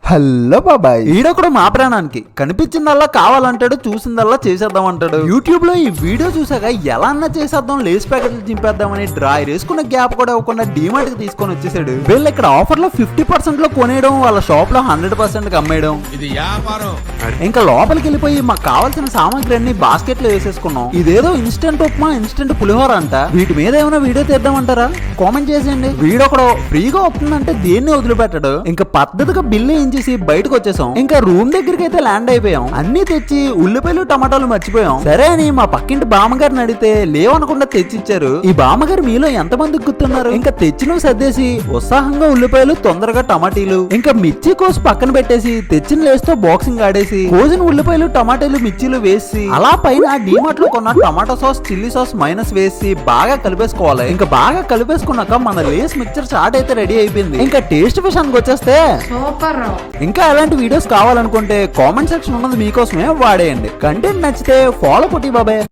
Hello బాబాయ్, ఈడొకడు మా ప్రాణానికి కనిపించిందల్లా కావాలంటాడు, చూసిందల్లా చేసేద్దాం అంటాడు. యూట్యూబ్ లో ఈ వీడియో చూసాక ఎలా అన్నా చేసేద్దాం, లేస్ ప్యాకెట్లు చింపేద్దామని డ్రాయర్ వేసుకున్న గ్యాప్ కూడా ఇవ్వకుండా డిమార్ట్ కి తీసుకొని వచ్చేసాడు. వీళ్ళు ఇక్కడ ఆఫర్ లో 50% లో కొనేయడం, వాళ్ళ షాప్ లో 100% కి అమ్మేయడం. ఇది వ్యాపారం. ఇంకా లోపలికి వెళ్ళిపోయి మాకు కావాల్సిన సామాగ్రి అన్ని బాస్కెట్ లో వేసేసుకున్నాం. ఇదేదో ఇన్స్టెంట్ ఉప్మా, ఇన్స్టెంట్ పులిహోర అంట. వీటి మీద ఏమైనా వీడియో తీద్దామంటారా? కామెంట్ చేసేయండి. వీడొకడు ఫ్రీగా వస్తుందంటే దేన్ని వదిలిపెట్టాడు. ఇంకా పద్ధతిగా బిల్లు చేసి బయటకు వచ్చేసాం. ఇంకా రూమ్ దగ్గరికి అయితే ల్యాండ్ అయిపోయాం. అన్ని తెచ్చి ఉల్లిపాయలు టమాటాలు మర్చిపోయాం. సరే అని మా పక్కింటి బామ్మగారిని అడిగితే లేవనకుండా తెచ్చిచ్చారు. ఈ బామ్మగారు మీలో ఎంతమంది గుర్తున్నారు? ఇంకా తెచ్చిన సర్దేసి ఉత్సాహంగా ఉల్లిపాయలు, తొందరగా టమాటీలు, ఇంకా మిర్చి కోసి పక్కన పెట్టేసి తెచ్చిన లేస్తో బాక్సింగ్ ఆడేసి కోసిన ఉల్లిపాయలు, టమాటాలు, మిర్చీలు వేసి అలా పైన డిమార్ట్ లో కొన్న tomato sauce, chilli sauce minus వేసి బాగా కలిపేసుకోవాలి. ఇంకా బాగా కలిపేసుకున్నాక మన లేస్ మిక్చర్ చాట్ అయితే రెడీ అయిపోయింది. ఇంకా టేస్ట్ విషయానికి వచ్చేస్తే సూపర్. ఇంకా అలాంటి వీడియోస్ కావాలనుకుంటే కామెంట్ సెక్షన్ ఉన్నది మీకోసమే, వాడేయండి. కంటెంట్ నచ్చితే ఫాలో కొట్టి బాబాయ్.